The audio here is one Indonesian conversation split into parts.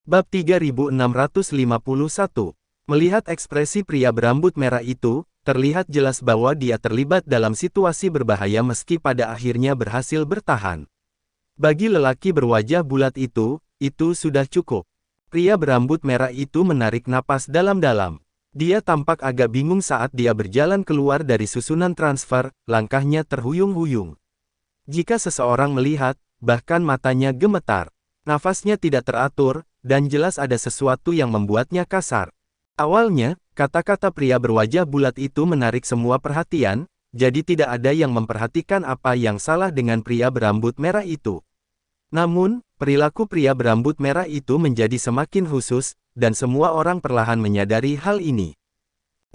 Bab 3651. Melihat ekspresi pria berambut merah itu, terlihat jelas bahwa dia terlibat dalam situasi berbahaya meski pada akhirnya berhasil bertahan. Bagi lelaki berwajah bulat itu sudah cukup. Pria berambut merah itu menarik napas dalam-dalam. Dia tampak agak bingung saat dia berjalan keluar dari susunan transfer, langkahnya terhuyung-huyung. Jika seseorang melihat, bahkan matanya gemetar. Nafasnya tidak teratur, dan jelas ada sesuatu yang membuatnya kasar. Awalnya, kata-kata pria berwajah bulat itu menarik semua perhatian, jadi tidak ada yang memperhatikan apa yang salah dengan pria berambut merah itu. Namun, perilaku pria berambut merah itu menjadi semakin khusus, dan semua orang perlahan menyadari hal ini.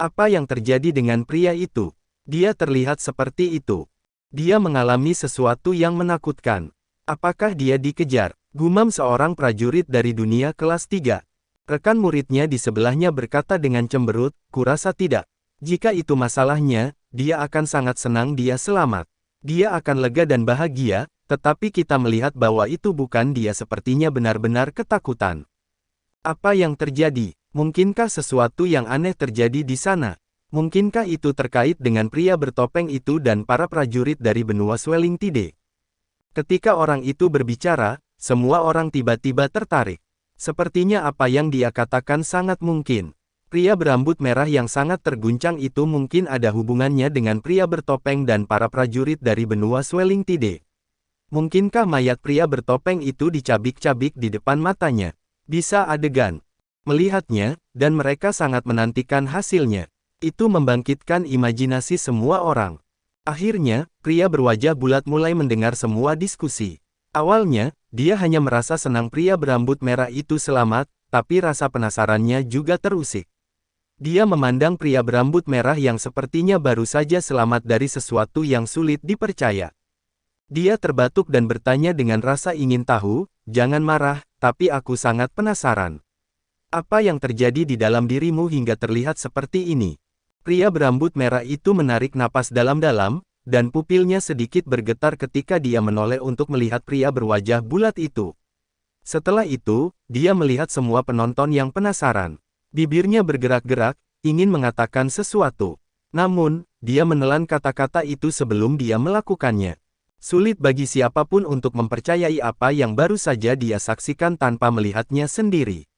Apa yang terjadi dengan pria itu? Dia terlihat seperti itu. Dia mengalami sesuatu yang menakutkan. Apakah dia dikejar? Gumam seorang prajurit dari dunia kelas 3. Rekan muridnya di sebelahnya berkata dengan cemberut, "Kurasa tidak. Jika itu masalahnya, dia akan sangat senang dia selamat. Dia akan lega dan bahagia, tetapi kita melihat bahwa itu bukan dia sepertinya benar-benar ketakutan. Apa yang terjadi? Mungkinkah sesuatu yang aneh terjadi di sana? Mungkinkah itu terkait dengan pria bertopeng itu dan para prajurit dari benua Swelling Tide?" Ketika orang itu berbicara, semua orang tiba-tiba tertarik. Sepertinya apa yang dia katakan sangat mungkin. Pria berambut merah yang sangat terguncang itu mungkin ada hubungannya dengan pria bertopeng dan para prajurit dari benua Swelling Tide. Mungkinkah mayat pria bertopeng itu dicabik-cabik di depan matanya? Bisa adegan melihatnya, dan mereka sangat menantikan hasilnya. Itu membangkitkan imajinasi semua orang. Akhirnya, pria berwajah bulat mulai mendengar semua diskusi. Awalnya, dia hanya merasa senang pria berambut merah itu selamat, tapi rasa penasarannya juga terusik. Dia memandang pria berambut merah yang sepertinya baru saja selamat dari sesuatu yang sulit dipercaya. Dia terbatuk dan bertanya dengan rasa ingin tahu, "Jangan marah, tapi aku sangat penasaran. Apa yang terjadi di dalam dirimu hingga terlihat seperti ini?" Pria berambut merah itu menarik napas dalam-dalam, dan pupilnya sedikit bergetar ketika dia menoleh untuk melihat pria berwajah bulat itu. Setelah itu, dia melihat semua penonton yang penasaran. Bibirnya bergerak-gerak, ingin mengatakan sesuatu. Namun, dia menelan kata-kata itu sebelum dia melakukannya. Sulit bagi siapapun untuk mempercayai apa yang baru saja dia saksikan tanpa melihatnya sendiri.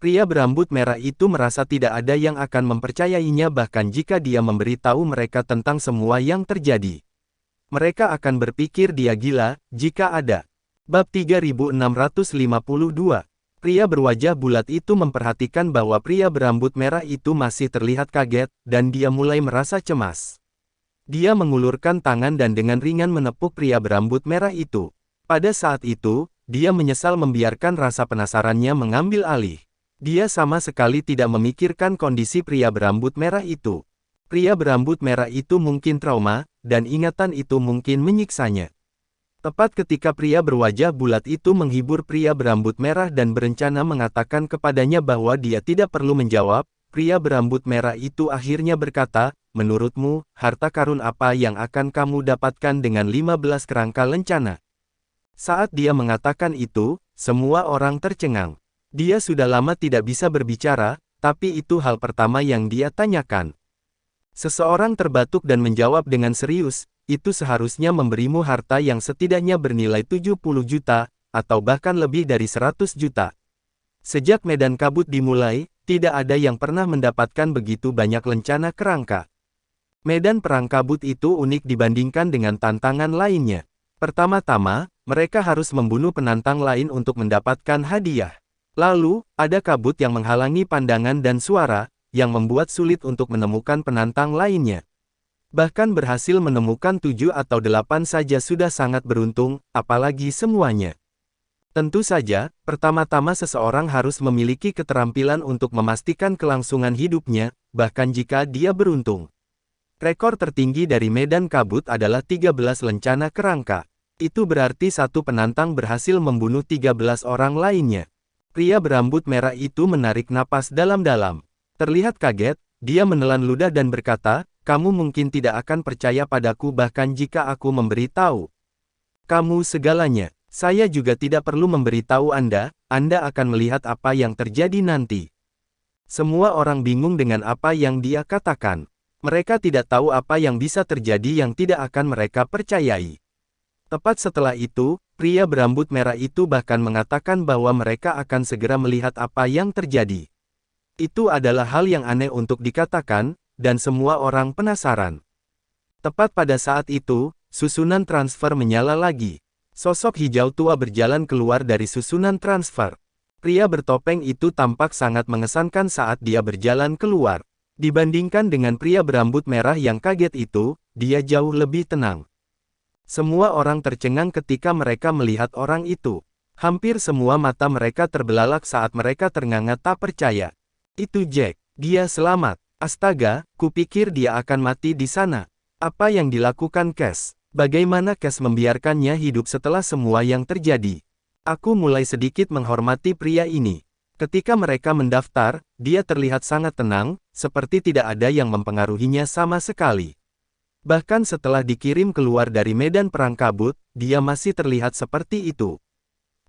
Pria berambut merah itu merasa tidak ada yang akan mempercayainya bahkan jika dia memberitahu mereka tentang semua yang terjadi. Mereka akan berpikir dia gila, jika ada. Bab 3652. Pria berwajah bulat itu memperhatikan bahwa pria berambut merah itu masih terlihat kaget, dan dia mulai merasa cemas. Dia mengulurkan tangan dan dengan ringan menepuk pria berambut merah itu. Pada saat itu, dia menyesal membiarkan rasa penasarannya mengambil alih. Dia sama sekali tidak memikirkan kondisi pria berambut merah itu. Pria berambut merah itu mungkin trauma, dan ingatan itu mungkin menyiksanya. Tepat ketika pria berwajah bulat itu menghibur pria berambut merah dan berencana mengatakan kepadanya bahwa dia tidak perlu menjawab, pria berambut merah itu akhirnya berkata, "Menurutmu, harta karun apa yang akan kamu dapatkan dengan 15 kerangka lencana?" Saat dia mengatakan itu, semua orang tercengang. Dia sudah lama tidak bisa berbicara, tapi itu hal pertama yang dia tanyakan. Seseorang terbatuk dan menjawab dengan serius, "Itu seharusnya memberimu harta yang setidaknya bernilai 70 juta, atau bahkan lebih dari 100 juta. Sejak medan kabut dimulai, tidak ada yang pernah mendapatkan begitu banyak lencana kerangka. Medan perang kabut itu unik dibandingkan dengan tantangan lainnya. Pertama-tama, mereka harus membunuh penantang lain untuk mendapatkan hadiah. Lalu, ada kabut yang menghalangi pandangan dan suara, yang membuat sulit untuk menemukan penantang lainnya. Bahkan berhasil menemukan 7 atau 8 saja sudah sangat beruntung, apalagi semuanya. Tentu saja, pertama-tama seseorang harus memiliki keterampilan untuk memastikan kelangsungan hidupnya, bahkan jika dia beruntung. Rekor tertinggi dari medan kabut adalah 13 lencana kerangka. Itu berarti satu penantang berhasil membunuh 13 orang lainnya. Pria berambut merah itu menarik napas dalam-dalam. Terlihat kaget, dia menelan ludah dan berkata, "Kamu mungkin tidak akan percaya padaku bahkan jika aku memberitahu kamu segalanya. Saya juga tidak perlu memberitahu Anda, Anda akan melihat apa yang terjadi nanti. Semua orang bingung dengan apa yang dia katakan. Mereka tidak tahu apa yang bisa terjadi yang tidak akan mereka percayai. Tepat setelah itu, pria berambut merah itu bahkan mengatakan bahwa mereka akan segera melihat apa yang terjadi. Itu adalah hal yang aneh untuk dikatakan, dan semua orang penasaran. Tepat pada saat itu, susunan transfer menyala lagi. Sosok hijau tua berjalan keluar dari susunan transfer. Pria bertopeng itu tampak sangat mengesankan saat dia berjalan keluar. Dibandingkan dengan pria berambut merah yang kaget itu, dia jauh lebih tenang. Semua orang tercengang ketika mereka melihat orang itu. Hampir semua mata mereka terbelalak saat mereka ternganga tak percaya. Itu Jack. Dia selamat. Astaga, kupikir dia akan mati di sana. Apa yang dilakukan Cass? Bagaimana Cass membiarkannya hidup setelah semua yang terjadi? Aku mulai sedikit menghormati pria ini. Ketika mereka mendaftar, dia terlihat sangat tenang, seperti tidak ada yang mempengaruhinya sama sekali. Bahkan setelah dikirim keluar dari medan perang kabut, dia masih terlihat seperti itu.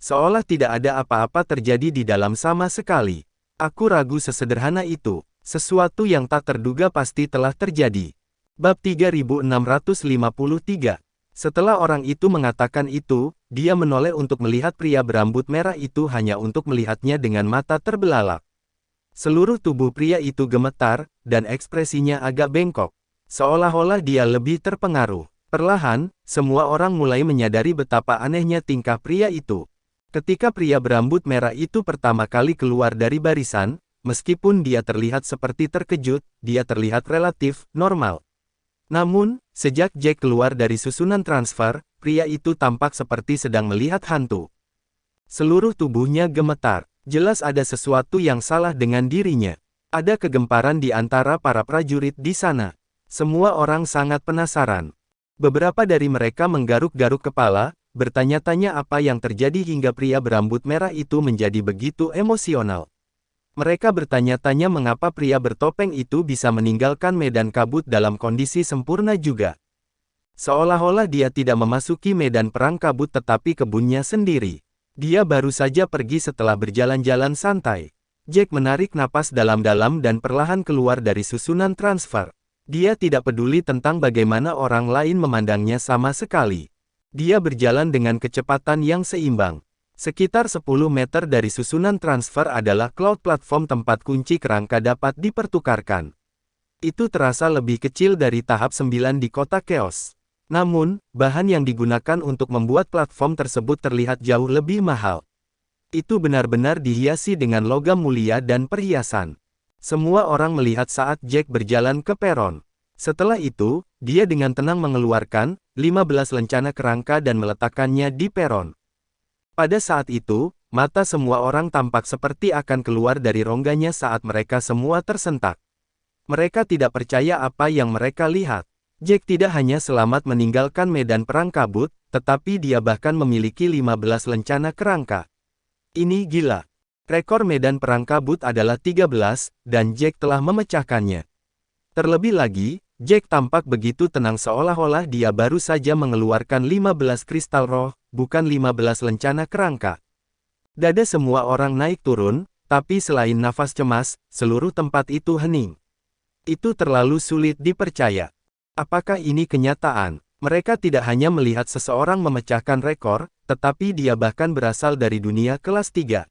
Seolah tidak ada apa-apa terjadi di dalam sama sekali. Aku ragu sesederhana itu. Sesuatu yang tak terduga pasti telah terjadi. Bab 3653. Setelah orang itu mengatakan itu, dia menoleh untuk melihat pria berambut merah itu hanya untuk melihatnya dengan mata terbelalak. Seluruh tubuh pria itu gemetar, dan ekspresinya agak bengkok. Seolah-olah dia lebih terpengaruh. Perlahan, semua orang mulai menyadari betapa anehnya tingkah pria itu. Ketika pria berambut merah itu pertama kali keluar dari barisan, meskipun dia terlihat seperti terkejut, dia terlihat relatif normal. Namun, sejak Jack keluar dari susunan transfer, pria itu tampak seperti sedang melihat hantu. Seluruh tubuhnya gemetar. Jelas ada sesuatu yang salah dengan dirinya. Ada kegemparan di antara para prajurit di sana. Semua orang sangat penasaran. Beberapa dari mereka menggaruk-garuk kepala, bertanya-tanya apa yang terjadi hingga pria berambut merah itu menjadi begitu emosional. Mereka bertanya-tanya mengapa pria bertopeng itu bisa meninggalkan medan kabut dalam kondisi sempurna juga. Seolah-olah dia tidak memasuki medan perang kabut tetapi kebunnya sendiri. Dia baru saja pergi setelah berjalan-jalan santai. Jack menarik napas dalam-dalam dan perlahan keluar dari susunan transfer. Dia tidak peduli tentang bagaimana orang lain memandangnya sama sekali. Dia berjalan dengan kecepatan yang seimbang. Sekitar 10 meter dari susunan transfer adalah cloud platform tempat kunci kerangka dapat dipertukarkan. Itu terasa lebih kecil dari tahap 9 di kota Chaos. Namun, bahan yang digunakan untuk membuat platform tersebut terlihat jauh lebih mahal. Itu benar-benar dihiasi dengan logam mulia dan perhiasan. Semua orang melihat saat Jack berjalan ke peron. Setelah itu, dia dengan tenang mengeluarkan 15 lencana kerangka dan meletakkannya di peron. Pada saat itu, mata semua orang tampak seperti akan keluar dari rongganya saat mereka semua tersentak. Mereka tidak percaya apa yang mereka lihat. Jack tidak hanya selamat meninggalkan medan perang kabut, tetapi dia bahkan memiliki 15 lencana kerangka. Ini gila. Rekor medan perang kabut adalah 13, dan Jack telah memecahkannya. Terlebih lagi, Jack tampak begitu tenang seolah-olah dia baru saja mengeluarkan 15 kristal roh, bukan 15 lencana kerangka. Dada semua orang naik turun, tapi selain nafas cemas, seluruh tempat itu hening. Itu terlalu sulit dipercaya. Apakah ini kenyataan? Mereka tidak hanya melihat seseorang memecahkan rekor, tetapi dia bahkan berasal dari dunia kelas 3.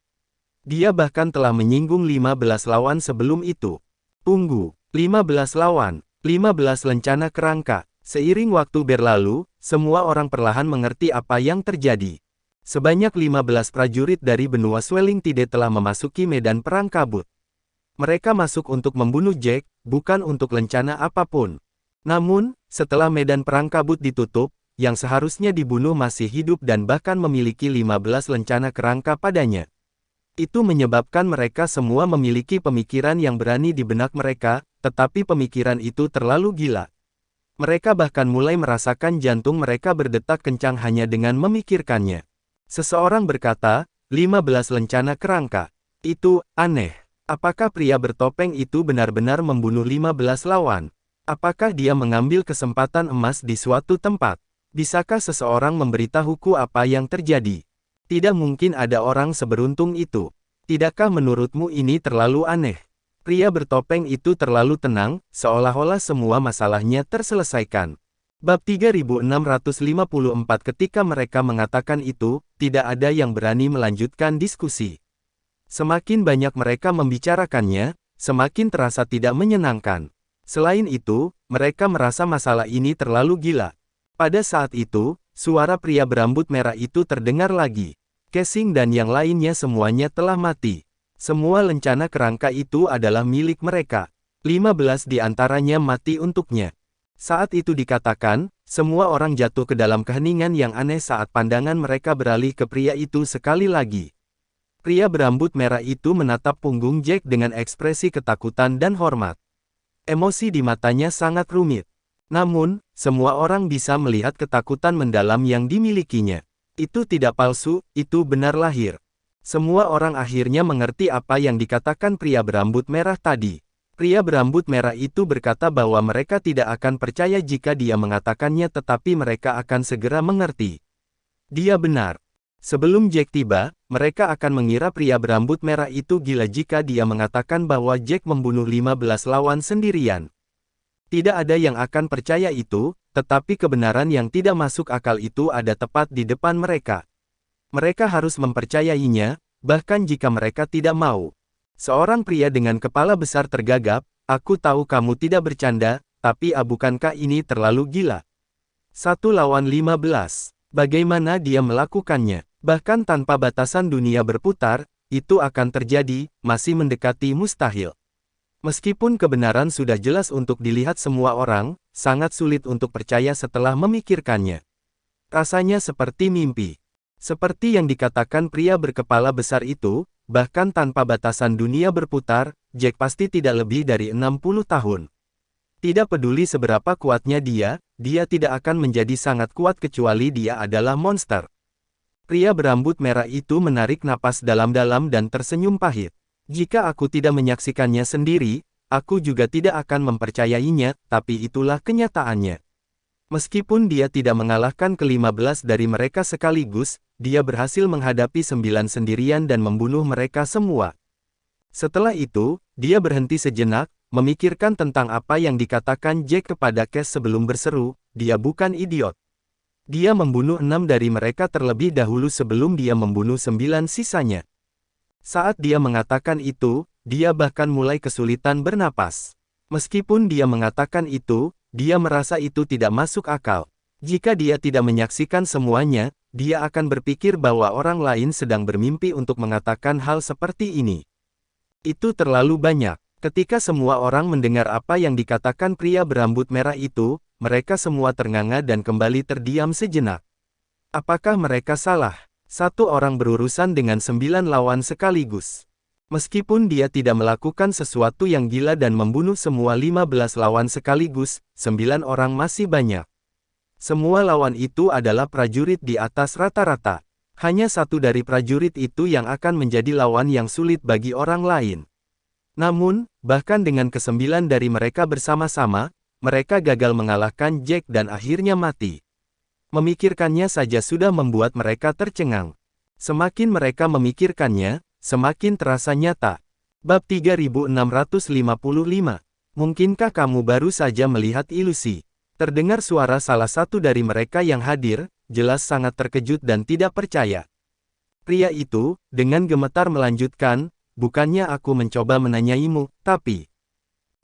Dia bahkan telah menyinggung 15 lawan sebelum itu. Tunggu, 15 lawan, 15 lencana kerangka. Seiring waktu berlalu, semua orang perlahan mengerti apa yang terjadi. Sebanyak 15 prajurit dari benua Swelling Tide telah memasuki medan perang kabut. Mereka masuk untuk membunuh Jack, bukan untuk lencana apapun. Namun, setelah medan perang kabut ditutup, yang seharusnya dibunuh masih hidup dan bahkan memiliki 15 lencana kerangka padanya. Itu menyebabkan mereka semua memiliki pemikiran yang berani di benak mereka, tetapi pemikiran itu terlalu gila. Mereka bahkan mulai merasakan jantung mereka berdetak kencang hanya dengan memikirkannya. Seseorang berkata, 15 lencana kerangka. Itu aneh. Apakah pria bertopeng itu benar-benar membunuh 15 lawan? Apakah dia mengambil kesempatan emas di suatu tempat? Bisakah seseorang memberitahuku apa yang terjadi? Tidak mungkin ada orang seberuntung itu. Tidakkah menurutmu ini terlalu aneh? Pria bertopeng itu terlalu tenang, seolah-olah semua masalahnya terselesaikan. Bab 3654. Ketika mereka mengatakan itu, tidak ada yang berani melanjutkan diskusi. Semakin banyak mereka membicarakannya, semakin terasa tidak menyenangkan. Selain itu, mereka merasa masalah ini terlalu gila. Pada saat itu, suara pria berambut merah itu terdengar lagi. Casing dan yang lainnya semuanya telah mati. Semua lencana kerangka itu adalah milik mereka. 15 di antaranya mati untuknya. Saat itu dikatakan, semua orang jatuh ke dalam keheningan yang aneh saat pandangan mereka beralih ke pria itu sekali lagi. Pria berambut merah itu menatap punggung Jack dengan ekspresi ketakutan dan hormat. Emosi di matanya sangat rumit. Namun, semua orang bisa melihat ketakutan mendalam yang dimilikinya. Itu tidak palsu, itu benar lahir. Semua orang akhirnya mengerti apa yang dikatakan pria berambut merah tadi. Pria berambut merah itu berkata bahwa mereka tidak akan percaya jika dia mengatakannya, tetapi mereka akan segera mengerti. Dia benar. Sebelum Jack tiba, mereka akan mengira pria berambut merah itu gila jika dia mengatakan bahwa Jack membunuh 15 lawan sendirian. Tidak ada yang akan percaya itu, tetapi kebenaran yang tidak masuk akal itu ada tepat di depan mereka. Mereka harus mempercayainya, bahkan jika mereka tidak mau. Seorang pria dengan kepala besar tergagap, "Aku tahu kamu tidak bercanda, tapi bukankah ini terlalu gila? 1 lawan 15. Bagaimana dia melakukannya? Bahkan tanpa batasan dunia berputar, itu akan terjadi, masih mendekati mustahil." Meskipun kebenaran sudah jelas untuk dilihat semua orang, sangat sulit untuk percaya setelah memikirkannya. Rasanya seperti mimpi. Seperti yang dikatakan pria berkepala besar itu, bahkan tanpa batasan dunia berputar, Jack pasti tidak lebih dari 60 tahun. Tidak peduli seberapa kuatnya dia tidak akan menjadi sangat kuat kecuali dia adalah monster. Pria berambut merah itu menarik napas dalam-dalam dan tersenyum pahit. Jika aku tidak menyaksikannya sendiri, aku juga tidak akan mempercayainya, tapi itulah kenyataannya. Meskipun dia tidak mengalahkan ke-15 dari mereka sekaligus, dia berhasil menghadapi 9 sendirian dan membunuh mereka semua. Setelah itu, dia berhenti sejenak, memikirkan tentang apa yang dikatakan Jack kepada Cass sebelum berseru, "Dia bukan idiot." Dia membunuh 6 dari mereka terlebih dahulu sebelum dia membunuh 9 sisanya. Saat dia mengatakan itu, dia bahkan mulai kesulitan bernapas. Meskipun dia mengatakan itu, dia merasa itu tidak masuk akal. Jika dia tidak menyaksikan semuanya, dia akan berpikir bahwa orang lain sedang bermimpi untuk mengatakan hal seperti ini. Itu terlalu banyak. Ketika semua orang mendengar apa yang dikatakan pria berambut merah itu, mereka semua ternganga dan kembali terdiam sejenak. Apakah mereka salah? Satu orang berurusan dengan 9 lawan sekaligus. Meskipun dia tidak melakukan sesuatu yang gila dan membunuh semua 15 lawan sekaligus, 9 orang masih banyak. Semua lawan itu adalah prajurit di atas rata-rata. Hanya satu dari prajurit itu yang akan menjadi lawan yang sulit bagi orang lain. Namun, bahkan dengan ke-9 dari mereka bersama-sama, mereka gagal mengalahkan Jack dan akhirnya mati. Memikirkannya saja sudah membuat mereka tercengang. Semakin mereka memikirkannya, semakin terasa nyata. Bab 3655. Mungkinkah kamu baru saja melihat ilusi? Terdengar suara salah satu dari mereka yang hadir, jelas sangat terkejut dan tidak percaya. Pria itu, dengan gemetar melanjutkan, "Bukannya aku mencoba menanyaimu, tapi..."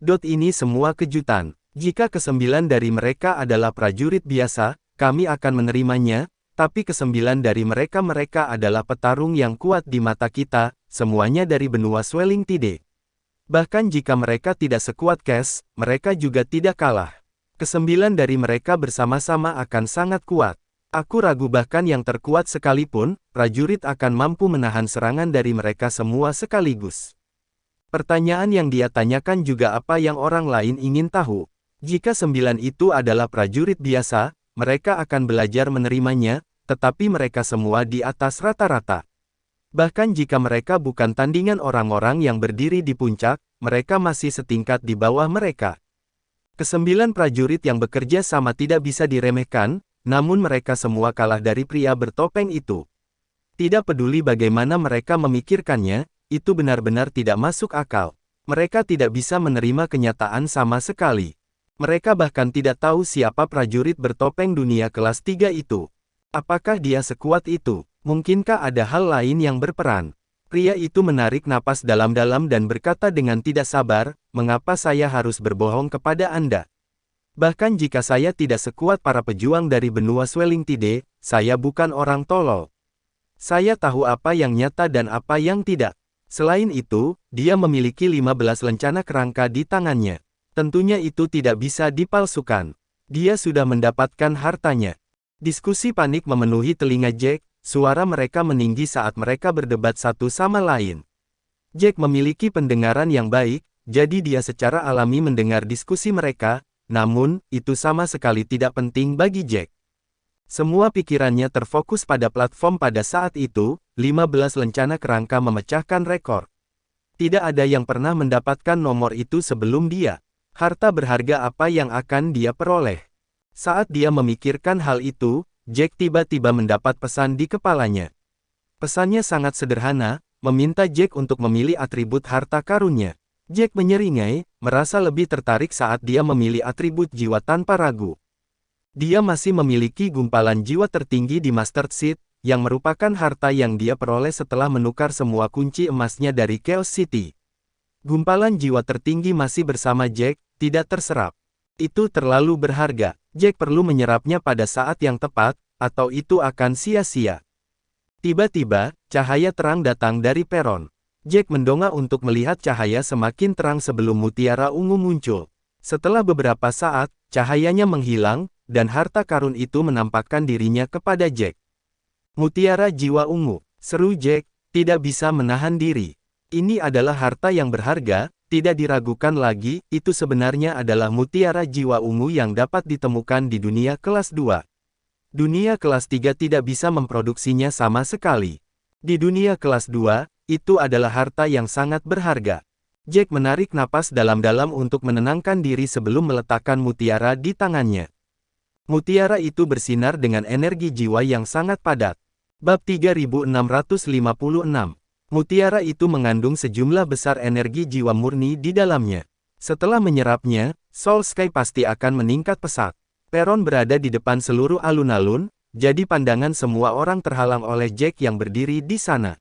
Ini semua kejutan. Jika ke-9 dari mereka adalah prajurit biasa, kami akan menerimanya, tapi ke-9 dari mereka adalah petarung yang kuat di mata kita, semuanya dari benua Swelling Tide. Bahkan jika mereka tidak sekuat Cass, mereka juga tidak kalah. Ke-9 dari mereka bersama-sama akan sangat kuat. Aku ragu bahkan yang terkuat sekalipun, prajurit akan mampu menahan serangan dari mereka semua sekaligus. Pertanyaan yang dia tanyakan juga apa yang orang lain ingin tahu. Jika 9 itu adalah prajurit biasa, mereka akan belajar menerimanya, tetapi mereka semua di atas rata-rata. Bahkan jika mereka bukan tandingan orang-orang yang berdiri di puncak, mereka masih setingkat di bawah mereka. Ke-9 prajurit yang bekerja sama tidak bisa diremehkan, namun mereka semua kalah dari pria bertopeng itu. Tidak peduli bagaimana mereka memikirkannya, itu benar-benar tidak masuk akal. Mereka tidak bisa menerima kenyataan sama sekali. Mereka bahkan tidak tahu siapa prajurit bertopeng dunia kelas 3 itu. Apakah dia sekuat itu? Mungkinkah ada hal lain yang berperan? Pria itu menarik napas dalam-dalam dan berkata dengan tidak sabar, "Mengapa saya harus berbohong kepada Anda? Bahkan jika saya tidak sekuat para pejuang dari benua Swelling Tide, saya bukan orang tolol. Saya tahu apa yang nyata dan apa yang tidak. Selain itu, dia memiliki 15 lencana kerangka di tangannya. Tentunya itu tidak bisa dipalsukan. Dia sudah mendapatkan hartanya." Diskusi panik memenuhi telinga Jack, suara mereka meninggi saat mereka berdebat satu sama lain. Jack memiliki pendengaran yang baik, jadi dia secara alami mendengar diskusi mereka, namun, itu sama sekali tidak penting bagi Jack. Semua pikirannya terfokus pada platform pada saat itu, 15 lencana kerangka memecahkan rekor. Tidak ada yang pernah mendapatkan nomor itu sebelum dia. Harta berharga apa yang akan dia peroleh? Saat dia memikirkan hal itu, Jack tiba-tiba mendapat pesan di kepalanya. Pesannya sangat sederhana, meminta Jack untuk memilih atribut harta karunnya. Jack menyeringai, merasa lebih tertarik saat dia memilih atribut jiwa tanpa ragu. Dia masih memiliki gumpalan jiwa tertinggi di Master Seed, yang merupakan harta yang dia peroleh setelah menukar semua kunci emasnya dari Chaos City. Gumpalan jiwa tertinggi masih bersama Jack, tidak terserap. Itu terlalu berharga. Jack perlu menyerapnya pada saat yang tepat, atau itu akan sia-sia. Tiba-tiba, cahaya terang datang dari peron. Jack mendongak untuk melihat cahaya semakin terang sebelum mutiara ungu muncul. Setelah beberapa saat, cahayanya menghilang, dan harta karun itu menampakkan dirinya kepada Jack. "Mutiara jiwa ungu," seru Jack, tidak bisa menahan diri. "Ini adalah harta yang berharga, tidak diragukan lagi, itu sebenarnya adalah mutiara jiwa ungu yang dapat ditemukan di dunia kelas 2. Dunia kelas 3 tidak bisa memproduksinya sama sekali. Di dunia kelas 2, itu adalah harta yang sangat berharga." Jack menarik napas dalam-dalam untuk menenangkan diri sebelum meletakkan mutiara di tangannya. Mutiara itu bersinar dengan energi jiwa yang sangat padat. Bab 3656. Mutiara itu mengandung sejumlah besar energi jiwa murni di dalamnya. Setelah menyerapnya, Soul Sky pasti akan meningkat pesat. Peron berada di depan seluruh alun-alun, jadi pandangan semua orang terhalang oleh Jack yang berdiri di sana.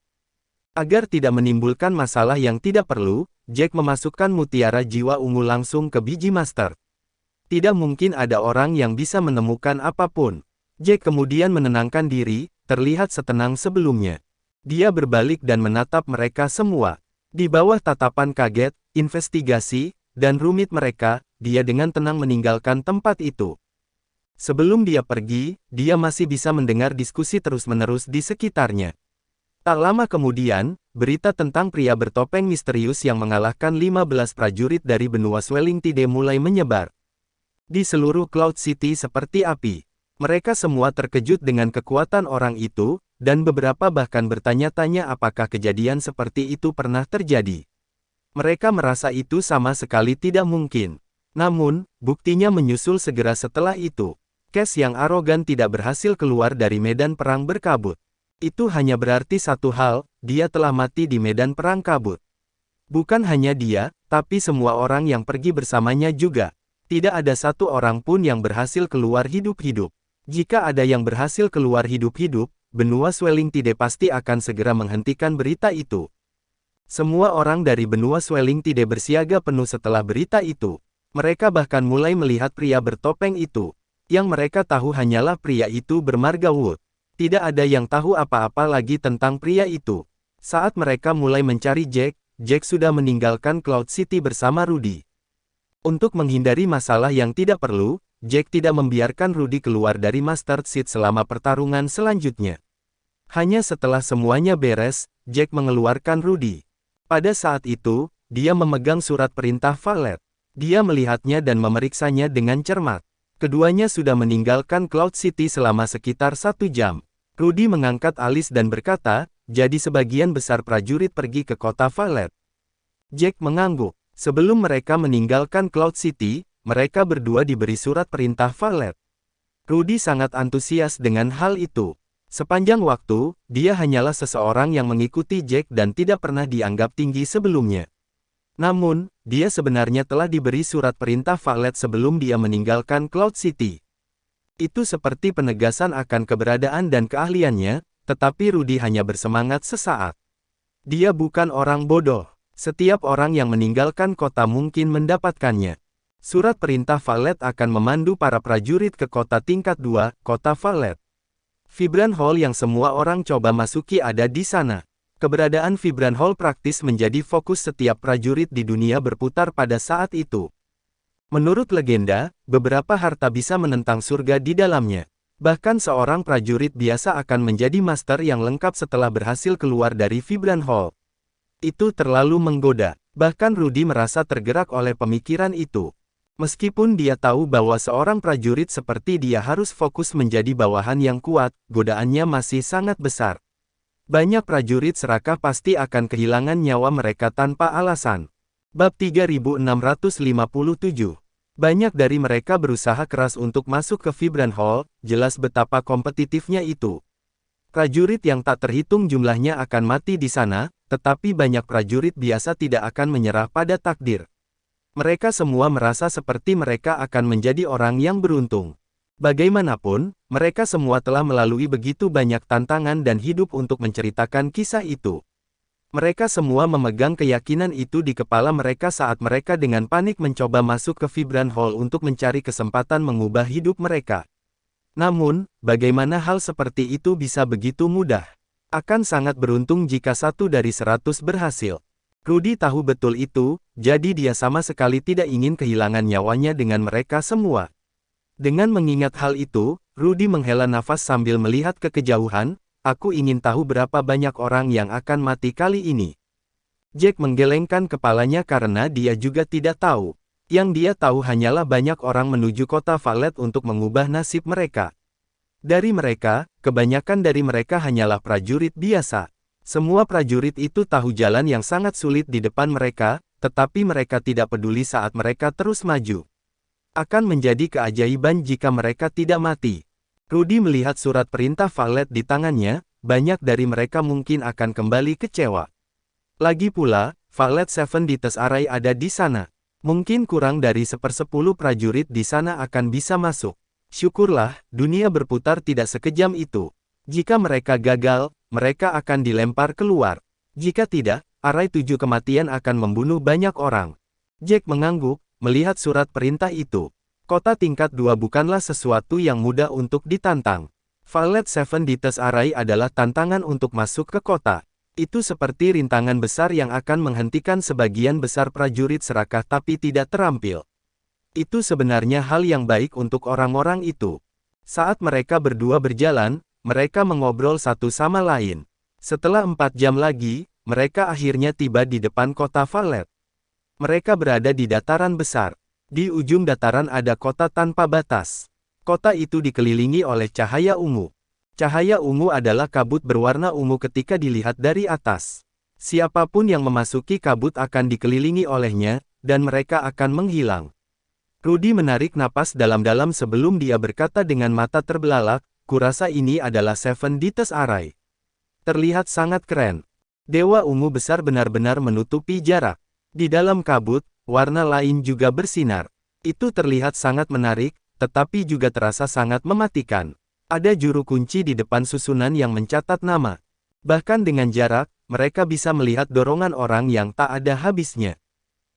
Agar tidak menimbulkan masalah yang tidak perlu, Jack memasukkan mutiara jiwa ungu langsung ke biji master. Tidak mungkin ada orang yang bisa menemukan apapun. Jack kemudian menenangkan diri, terlihat setenang sebelumnya. Dia berbalik dan menatap mereka semua. Di bawah tatapan kaget, investigasi, dan rumit mereka, dia dengan tenang meninggalkan tempat itu. Sebelum dia pergi, dia masih bisa mendengar diskusi terus-menerus di sekitarnya. Tak lama kemudian, berita tentang pria bertopeng misterius yang mengalahkan 15 prajurit dari benua Swelling Tide mulai menyebar di seluruh Cloud City seperti api. Mereka semua terkejut dengan kekuatan orang itu, dan beberapa bahkan bertanya-tanya apakah kejadian seperti itu pernah terjadi. Mereka merasa itu sama sekali tidak mungkin. Namun, buktinya menyusul segera setelah itu. Cass yang arogan tidak berhasil keluar dari medan perang berkabut. Itu hanya berarti satu hal, dia telah mati di medan perang kabut. Bukan hanya dia, tapi semua orang yang pergi bersamanya juga. Tidak ada satu orang pun yang berhasil keluar hidup-hidup. Jika ada yang berhasil keluar hidup-hidup, benua Swelling Tide pasti akan segera menghentikan berita itu. Semua orang dari benua Swelling Tide bersiaga penuh setelah berita itu. Mereka bahkan mulai melihat pria bertopeng itu. Yang mereka tahu hanyalah pria itu bermarga Wood. Tidak ada yang tahu apa-apa lagi tentang pria itu. Saat mereka mulai mencari Jack, Jack sudah meninggalkan Cloud City bersama Rudy. Untuk menghindari masalah yang tidak perlu, Jack tidak membiarkan Rudy keluar dari Master Seed selama pertarungan selanjutnya. Hanya setelah semuanya beres, Jack mengeluarkan Rudy. Pada saat itu, dia memegang surat perintah Valet. Dia melihatnya dan memeriksanya dengan cermat. Keduanya sudah meninggalkan Cloud City selama sekitar 1 jam. Rudy mengangkat alis dan berkata, "Jadi sebagian besar prajurit pergi ke kota Valet." Jack mengangguk. Sebelum mereka meninggalkan Cloud City, mereka berdua diberi surat perintah Valet. Rudy sangat antusias dengan hal itu. Sepanjang waktu, dia hanyalah seseorang yang mengikuti Jack dan tidak pernah dianggap tinggi sebelumnya. Namun, dia sebenarnya telah diberi surat perintah valet sebelum dia meninggalkan Cloud City. Itu seperti penegasan akan keberadaan dan keahliannya, tetapi Rudy hanya bersemangat sesaat. Dia bukan orang bodoh. Setiap orang yang meninggalkan kota mungkin mendapatkannya. Surat perintah valet akan memandu para prajurit ke kota tingkat 2, kota valet. Vibran Hall yang semua orang coba masuki ada di sana. Keberadaan Vibran Hall praktis menjadi fokus setiap prajurit di dunia berputar pada saat itu. Menurut legenda, beberapa harta bisa menentang surga di dalamnya. Bahkan seorang prajurit biasa akan menjadi master yang lengkap setelah berhasil keluar dari Vibran Hall. Itu terlalu menggoda. Bahkan Rudy merasa tergerak oleh pemikiran itu. Meskipun dia tahu bahwa seorang prajurit seperti dia harus fokus menjadi bawahan yang kuat, godaannya masih sangat besar. Banyak prajurit serakah pasti akan kehilangan nyawa mereka tanpa alasan. Bab 3657. Banyak dari mereka berusaha keras untuk masuk ke Vibran Hall, jelas betapa kompetitifnya itu. Prajurit yang tak terhitung jumlahnya akan mati di sana, tetapi banyak prajurit biasa tidak akan menyerah pada takdir. Mereka semua merasa seperti mereka akan menjadi orang yang beruntung. Bagaimanapun, mereka semua telah melalui begitu banyak tantangan dan hidup untuk menceritakan kisah itu. Mereka semua memegang keyakinan itu di kepala mereka saat mereka dengan panik mencoba masuk ke Vibran Hall untuk mencari kesempatan mengubah hidup mereka. Namun, bagaimana hal seperti itu bisa begitu mudah? Akan sangat beruntung jika 1 dari 100 berhasil. Rudy tahu betul itu, jadi dia sama sekali tidak ingin kehilangan nyawanya dengan mereka semua. Dengan mengingat hal itu, Rudy menghela nafas sambil melihat ke kejauhan. Aku ingin tahu berapa banyak orang yang akan mati kali ini. Jack menggelengkan kepalanya karena dia juga tidak tahu. Yang dia tahu hanyalah banyak orang menuju kota Valet untuk mengubah nasib mereka. Dari mereka, kebanyakan dari mereka hanyalah prajurit biasa. Semua prajurit itu tahu jalan yang sangat sulit di depan mereka, tetapi mereka tidak peduli saat mereka terus maju. Akan menjadi keajaiban jika mereka tidak mati. Rudy melihat surat perintah valet di tangannya, banyak dari mereka mungkin akan kembali kecewa. Lagi pula, valet Seven Dites Array ada di sana. Mungkin kurang dari 1/10 prajurit di sana akan bisa masuk. Syukurlah, dunia berputar tidak sekejam itu. Jika mereka gagal, mereka akan dilempar keluar. Jika tidak, Array 7 kematian akan membunuh banyak orang. Jack mengangguk, melihat surat perintah itu. Kota tingkat 2 bukanlah sesuatu yang mudah untuk ditantang. Valet Seven Dites Array adalah tantangan untuk masuk ke kota. Itu seperti rintangan besar yang akan menghentikan sebagian besar prajurit serakah tapi tidak terampil. Itu sebenarnya hal yang baik untuk orang-orang itu. Saat mereka berdua berjalan, mereka mengobrol satu sama lain. Setelah 4 jam lagi, mereka akhirnya tiba di depan kota Valet. Mereka berada di dataran besar. Di ujung dataran ada kota tanpa batas. Kota itu dikelilingi oleh cahaya ungu. Cahaya ungu adalah kabut berwarna ungu ketika dilihat dari atas. Siapapun yang memasuki kabut akan dikelilingi olehnya, dan mereka akan menghilang. Rudy menarik napas dalam-dalam sebelum dia berkata dengan mata terbelalak, "Kurasa ini adalah Seven Dites Array. Terlihat sangat keren." Dewa ungu besar benar-benar menutupi jarak. Di dalam kabut, warna lain juga bersinar. Itu terlihat sangat menarik, tetapi juga terasa sangat mematikan. Ada juru kunci di depan susunan yang mencatat nama. Bahkan dengan jarak, mereka bisa melihat dorongan orang yang tak ada habisnya.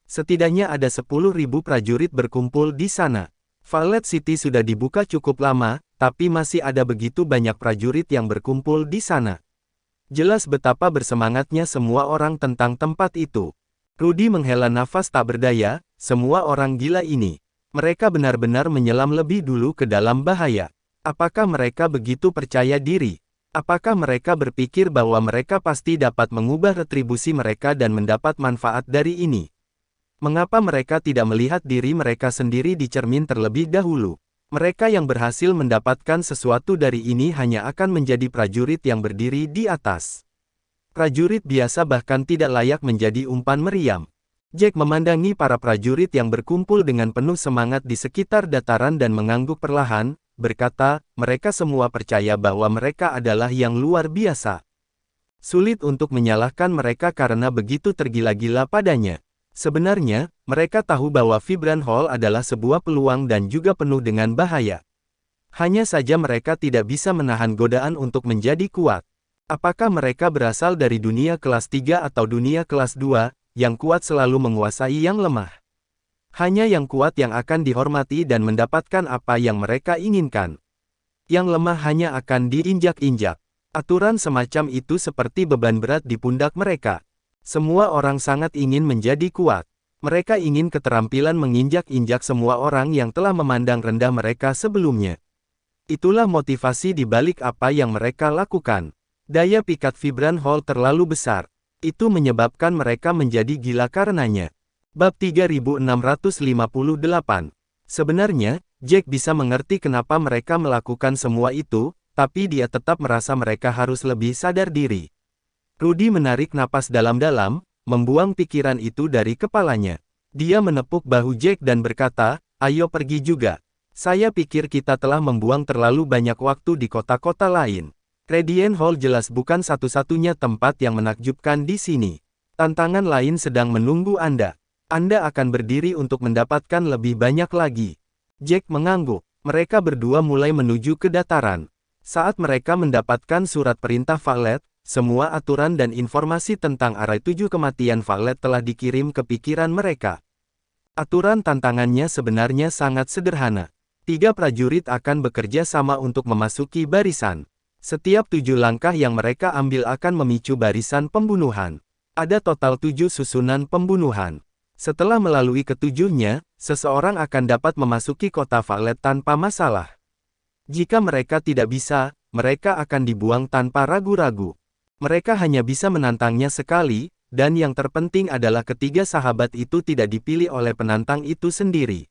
Setidaknya ada 10.000 prajurit berkumpul di sana. Valet City sudah dibuka cukup lama, tapi masih ada begitu banyak prajurit yang berkumpul di sana. Jelas betapa bersemangatnya semua orang tentang tempat itu. Rudy menghela nafas tak berdaya, semua orang gila ini. Mereka benar-benar menyelam lebih dulu ke dalam bahaya. Apakah mereka begitu percaya diri? Apakah mereka berpikir bahwa mereka pasti dapat mengubah retribusi mereka dan mendapat manfaat dari ini? Mengapa mereka tidak melihat diri mereka sendiri di cermin terlebih dahulu? Mereka yang berhasil mendapatkan sesuatu dari ini hanya akan menjadi prajurit yang berdiri di atas. Prajurit biasa bahkan tidak layak menjadi umpan meriam. Jack memandangi para prajurit yang berkumpul dengan penuh semangat di sekitar dataran dan mengangguk perlahan, berkata, mereka semua percaya bahwa mereka adalah yang luar biasa. Sulit untuk menyalahkan mereka karena begitu tergila-gila padanya. Sebenarnya, mereka tahu bahwa Vibran Hall adalah sebuah peluang dan juga penuh dengan bahaya. Hanya saja mereka tidak bisa menahan godaan untuk menjadi kuat. Apakah mereka berasal dari dunia kelas 3 atau dunia kelas 2, yang kuat selalu menguasai yang lemah? Hanya yang kuat yang akan dihormati dan mendapatkan apa yang mereka inginkan. Yang lemah hanya akan diinjak-injak. Aturan semacam itu seperti beban berat di pundak mereka. Semua orang sangat ingin menjadi kuat. Mereka ingin keterampilan menginjak-injak semua orang yang telah memandang rendah mereka sebelumnya. Itulah motivasi di balik apa yang mereka lakukan. Daya pikat Vibran Hall terlalu besar. Itu menyebabkan mereka menjadi gila karenanya. Bab 3658. Sebenarnya, Jack bisa mengerti kenapa mereka melakukan semua itu, tapi dia tetap merasa mereka harus lebih sadar diri. Rudy menarik napas dalam-dalam, membuang pikiran itu dari kepalanya. Dia menepuk bahu Jack dan berkata, "Ayo pergi juga. Saya pikir kita telah membuang terlalu banyak waktu di kota-kota lain. Radiant Hall jelas bukan satu-satunya tempat yang menakjubkan di sini. Tantangan lain sedang menunggu Anda. Anda akan berdiri untuk mendapatkan lebih banyak lagi." Jack mengangguk. Mereka berdua mulai menuju ke dataran. Saat mereka mendapatkan surat perintah Valet, semua aturan dan informasi tentang Arai 7 kematian Valet telah dikirim ke pikiran mereka. Aturan tantangannya sebenarnya sangat sederhana. 3 prajurit akan bekerja sama untuk memasuki barisan. Setiap 7 langkah yang mereka ambil akan memicu barisan pembunuhan. Ada total 7 susunan pembunuhan. Setelah melalui ketujuhnya, seseorang akan dapat memasuki kota Valet tanpa masalah. Jika mereka tidak bisa, mereka akan dibuang tanpa ragu-ragu. Mereka hanya bisa menantangnya sekali, dan yang terpenting adalah ketiga sahabat itu tidak dipilih oleh penantang itu sendiri.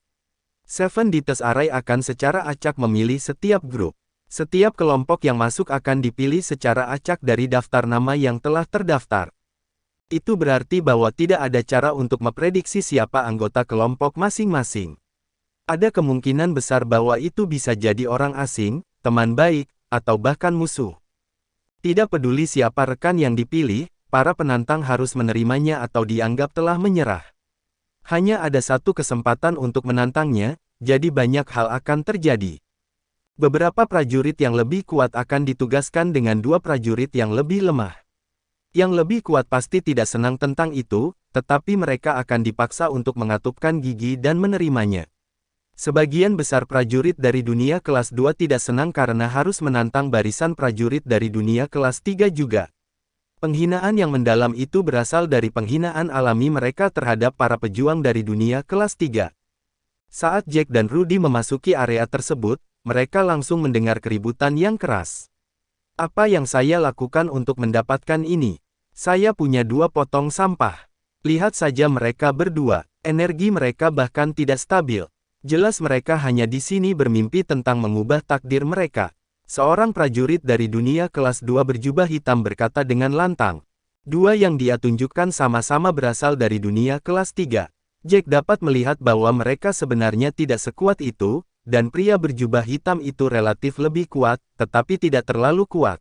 Seven Dites Arai akan secara acak memilih setiap grup. Setiap kelompok yang masuk akan dipilih secara acak dari daftar nama yang telah terdaftar. Itu berarti bahwa tidak ada cara untuk memprediksi siapa anggota kelompok masing-masing. Ada kemungkinan besar bahwa itu bisa jadi orang asing, teman baik, atau bahkan musuh. Tidak peduli siapa rekan yang dipilih, para penantang harus menerimanya atau dianggap telah menyerah. Hanya ada satu kesempatan untuk menantangnya, jadi banyak hal akan terjadi. Beberapa prajurit yang lebih kuat akan ditugaskan dengan 2 prajurit yang lebih lemah. Yang lebih kuat pasti tidak senang tentang itu, tetapi mereka akan dipaksa untuk mengatupkan gigi dan menerimanya. Sebagian besar prajurit dari dunia kelas 2 tidak senang karena harus menantang barisan prajurit dari dunia kelas 3 juga. Penghinaan yang mendalam itu berasal dari penghinaan alami mereka terhadap para pejuang dari dunia kelas 3. Saat Jack dan Rudy memasuki area tersebut, mereka langsung mendengar keributan yang keras. "Apa yang saya lakukan untuk mendapatkan ini? Saya punya 2 potong sampah. Lihat saja mereka berdua, energi mereka bahkan tidak stabil. Jelas mereka hanya di sini bermimpi tentang mengubah takdir mereka." Seorang prajurit dari dunia kelas 2 berjubah hitam berkata dengan lantang. 2 yang dia tunjukkan sama-sama berasal dari dunia kelas 3. Jack dapat melihat bahwa mereka sebenarnya tidak sekuat itu, dan pria berjubah hitam itu relatif lebih kuat, tetapi tidak terlalu kuat.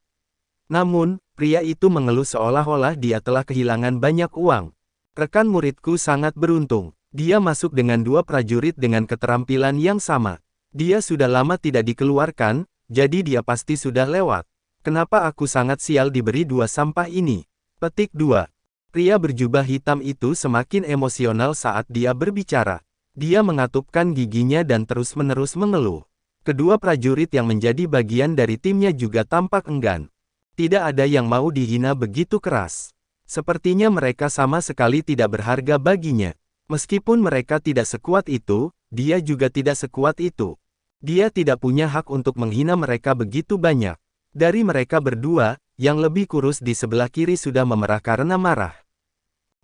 Namun, pria itu mengeluh seolah-olah dia telah kehilangan banyak uang. "Rekan muridku sangat beruntung. Dia masuk dengan 2 prajurit dengan keterampilan yang sama. Dia sudah lama tidak dikeluarkan, jadi dia pasti sudah lewat. Kenapa aku sangat sial diberi 2 sampah ini?" Petik 2. Pria berjubah hitam itu semakin emosional saat dia berbicara. Dia mengatupkan giginya dan terus-menerus mengeluh. Kedua prajurit yang menjadi bagian dari timnya juga tampak enggan. Tidak ada yang mau dihina begitu keras. Sepertinya mereka sama sekali tidak berharga baginya. Meskipun mereka tidak sekuat itu, dia juga tidak sekuat itu. Dia tidak punya hak untuk menghina mereka begitu banyak. Dari mereka berdua, yang lebih kurus di sebelah kiri sudah memerah karena marah.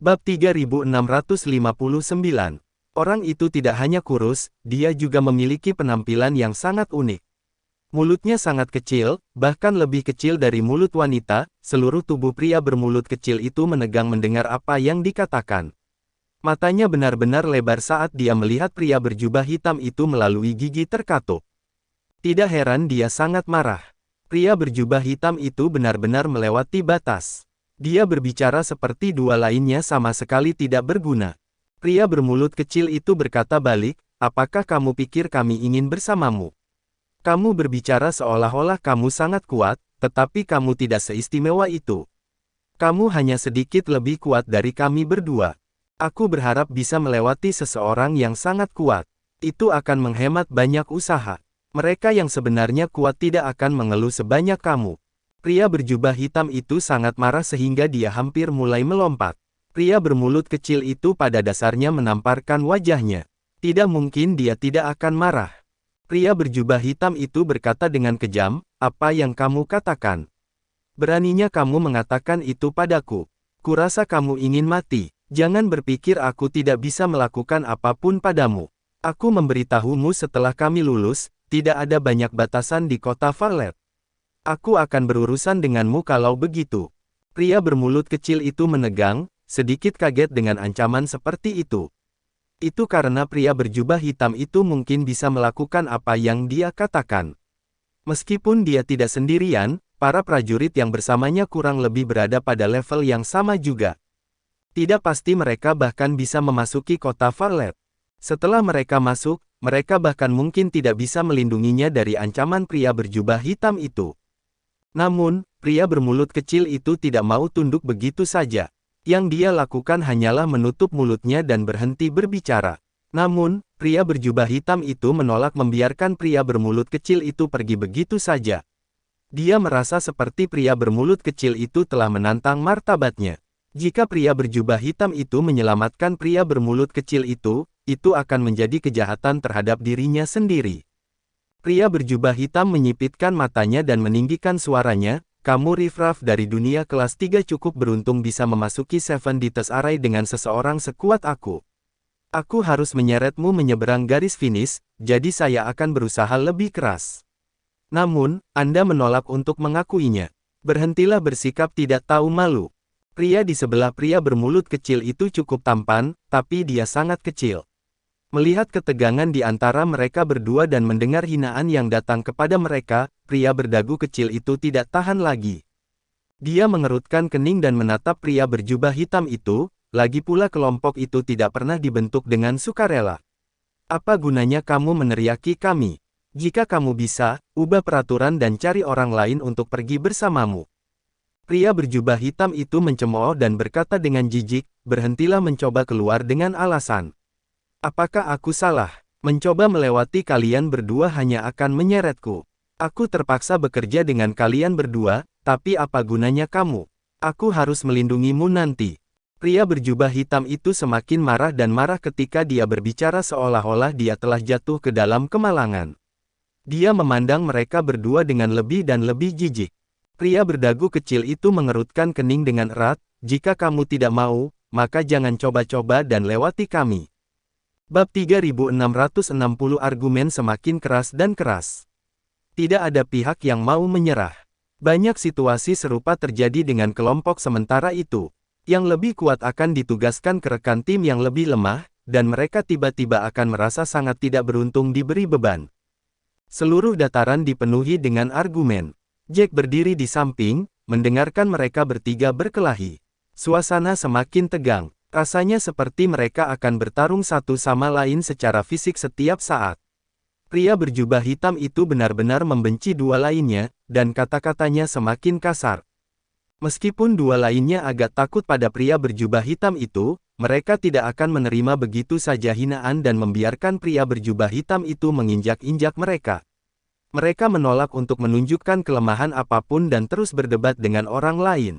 Bab 3659. Orang itu tidak hanya kurus, dia juga memiliki penampilan yang sangat unik. Mulutnya sangat kecil, bahkan lebih kecil dari mulut wanita. Seluruh tubuh pria bermulut kecil itu menegang mendengar apa yang dikatakan. Matanya benar-benar lebar saat dia melihat pria berjubah hitam itu melalui gigi terkatup. Tidak heran dia sangat marah. Pria berjubah hitam itu benar-benar melewati batas. Dia berbicara seperti dua lainnya sama sekali tidak berguna. Pria bermulut kecil itu berkata balik, apakah kamu pikir kami ingin bersamamu? Kamu berbicara seolah-olah kamu sangat kuat, tetapi kamu tidak seistimewa itu. Kamu hanya sedikit lebih kuat dari kami berdua. Aku berharap bisa melewati seseorang yang sangat kuat. Itu akan menghemat banyak usaha. Mereka yang sebenarnya kuat tidak akan mengeluh sebanyak kamu. Pria berjubah hitam itu sangat marah sehingga dia hampir mulai melompat. Pria bermulut kecil itu pada dasarnya menamparkan wajahnya. Tidak mungkin dia tidak akan marah. Pria berjubah hitam itu berkata dengan kejam, apa yang kamu katakan? Beraninya kamu mengatakan itu padaku. Kurasa kamu ingin mati. Jangan berpikir aku tidak bisa melakukan apapun padamu. Aku memberitahumu setelah kami lulus, tidak ada banyak batasan di kota Valet. Aku akan berurusan denganmu kalau begitu. Pria bermulut kecil itu menegang, sedikit kaget dengan ancaman seperti itu. Itu karena pria berjubah hitam itu mungkin bisa melakukan apa yang dia katakan. Meskipun dia tidak sendirian, para prajurit yang bersamanya kurang lebih berada pada level yang sama juga. Tidak pasti mereka bahkan bisa memasuki kota Valet. Setelah mereka masuk, mereka bahkan mungkin tidak bisa melindunginya dari ancaman pria berjubah hitam itu. Namun, pria bermulut kecil itu tidak mau tunduk begitu saja. Yang dia lakukan hanyalah menutup mulutnya dan berhenti berbicara. Namun, pria berjubah hitam itu menolak membiarkan pria bermulut kecil itu pergi begitu saja. Dia merasa seperti pria bermulut kecil itu telah menantang martabatnya. Jika pria berjubah hitam itu menyelamatkan pria bermulut kecil itu akan menjadi kejahatan terhadap dirinya sendiri. Pria berjubah hitam menyipitkan matanya dan meninggikan suaranya, kamu riffraff dari dunia kelas 3 cukup beruntung bisa memasuki Seven Death's Array dengan seseorang sekuat aku. Aku harus menyeretmu menyeberang garis finish, jadi saya akan berusaha lebih keras. Namun, Anda menolak untuk mengakuinya. Berhentilah bersikap tidak tahu malu. Pria di sebelah pria bermulut kecil itu cukup tampan, tapi dia sangat kecil. Melihat ketegangan di antara mereka berdua dan mendengar hinaan yang datang kepada mereka, pria berdagu kecil itu tidak tahan lagi. Dia mengerutkan kening dan menatap pria berjubah hitam itu, lagi pula kelompok itu tidak pernah dibentuk dengan sukarela. Apa gunanya kamu meneriaki kami? Jika kamu bisa, ubah peraturan dan cari orang lain untuk pergi bersamamu. Pria berjubah hitam itu mencemooh dan berkata dengan jijik, berhentilah mencoba keluar dengan alasan. Apakah aku salah? Mencoba melewati kalian berdua hanya akan menyeretku. Aku terpaksa bekerja dengan kalian berdua, tapi apa gunanya kamu? Aku harus melindungimu nanti. Pria berjubah hitam itu semakin marah dan marah ketika dia berbicara seolah-olah dia telah jatuh ke dalam kemalangan. Dia memandang mereka berdua dengan lebih dan lebih jijik. Pria berdagu kecil itu mengerutkan kening dengan erat, jika kamu tidak mau, maka jangan coba-coba dan lewati kami. Bab 3660 argumen semakin keras dan keras. Tidak ada pihak yang mau menyerah. Banyak situasi serupa terjadi dengan kelompok sementara itu. Yang lebih kuat akan ditugaskan ke rekan tim yang lebih lemah, dan mereka tiba-tiba akan merasa sangat tidak beruntung diberi beban. Seluruh dataran dipenuhi dengan argumen. Jack berdiri di samping, mendengarkan mereka bertiga berkelahi. Suasana semakin tegang. Rasanya seperti mereka akan bertarung satu sama lain secara fisik setiap saat. Pria berjubah hitam itu benar-benar membenci dua lainnya, dan kata-katanya semakin kasar. Meskipun dua lainnya agak takut pada pria berjubah hitam itu, mereka tidak akan menerima begitu saja hinaan dan membiarkan pria berjubah hitam itu menginjak-injak mereka. Mereka menolak untuk menunjukkan kelemahan apapun dan terus berdebat dengan orang lain.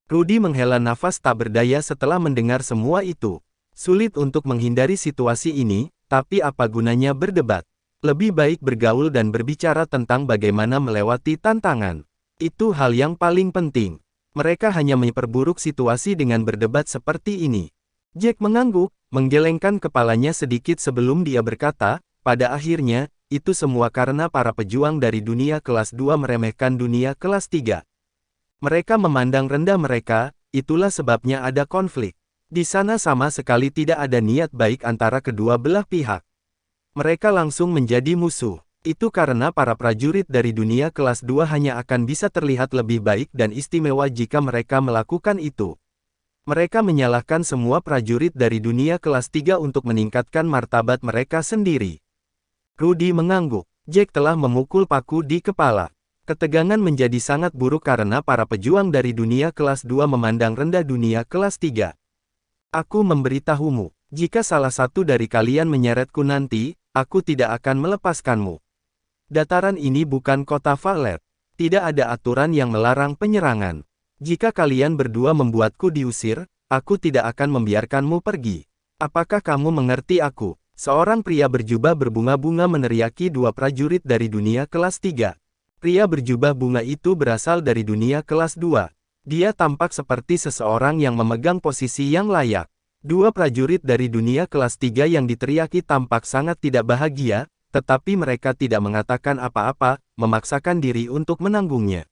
Rudy menghela nafas tak berdaya setelah mendengar semua itu. Sulit untuk menghindari situasi ini, tapi apa gunanya berdebat? Lebih baik bergaul dan berbicara tentang bagaimana melewati tantangan. Itu hal yang paling penting. Mereka hanya memperburuk situasi dengan berdebat seperti ini. Jack mengangguk, menggelengkan kepalanya sedikit sebelum dia berkata, pada akhirnya, itu semua karena para pejuang dari dunia kelas 2 meremehkan dunia kelas 3. Mereka memandang rendah mereka, itulah sebabnya ada konflik. Di sana sama sekali tidak ada niat baik antara kedua belah pihak. Mereka langsung menjadi musuh. Itu karena para prajurit dari dunia kelas 2 hanya akan bisa terlihat lebih baik dan istimewa jika mereka melakukan itu. Mereka menyalahkan semua prajurit dari dunia kelas 3 untuk meningkatkan martabat mereka sendiri. Rudy mengangguk. Jack telah memukul paku di kepala. Ketegangan menjadi sangat buruk karena para pejuang dari dunia kelas 2 memandang rendah dunia kelas 3. Aku memberitahumu, jika salah satu dari kalian menyeretku nanti, aku tidak akan melepaskanmu. Dataran ini bukan kota Valet. Tidak ada aturan yang melarang penyerangan. Jika kalian berdua membuatku diusir, aku tidak akan membiarkanmu pergi. Apakah kamu mengerti aku? Seorang pria berjubah berbunga-bunga meneriaki dua prajurit dari dunia kelas 3. Pria berjubah bunga itu berasal dari dunia kelas 2. Dia tampak seperti seseorang yang memegang posisi yang layak. Dua prajurit dari dunia kelas 3 yang diteriaki tampak sangat tidak bahagia, tetapi mereka tidak mengatakan apa-apa, memaksakan diri untuk menanggungnya.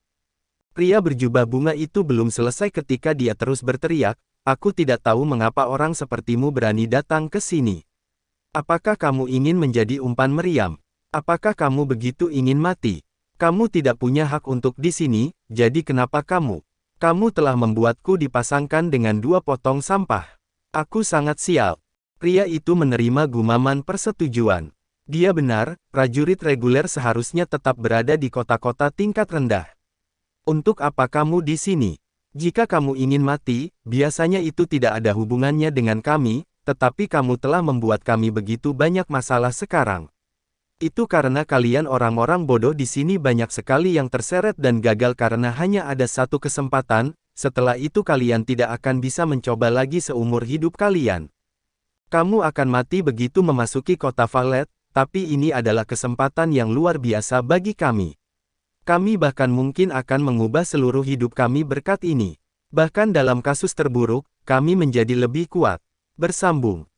Pria berjubah bunga itu belum selesai ketika dia terus berteriak, "Aku tidak tahu mengapa orang sepertimu berani datang ke sini. Apakah kamu ingin menjadi umpan meriam? Apakah kamu begitu ingin mati? Kamu tidak punya hak untuk di sini, jadi kenapa kamu? Kamu telah membuatku dipasangkan dengan dua potong sampah. Aku sangat sial." Pria itu menerima gumaman persetujuan. Dia benar, prajurit reguler seharusnya tetap berada di kota-kota tingkat rendah. Untuk apa kamu di sini? Jika kamu ingin mati, biasanya itu tidak ada hubungannya dengan kami, tetapi kamu telah membuat kami begitu banyak masalah sekarang. Itu karena kalian orang-orang bodoh di sini banyak sekali yang terseret dan gagal karena hanya ada satu kesempatan, setelah itu kalian tidak akan bisa mencoba lagi seumur hidup kalian. Kamu akan mati begitu memasuki kota Valet, tapi ini adalah kesempatan yang luar biasa bagi kami. Kami bahkan mungkin akan mengubah seluruh hidup kami berkat ini. Bahkan dalam kasus terburuk, kami menjadi lebih kuat. Bersambung.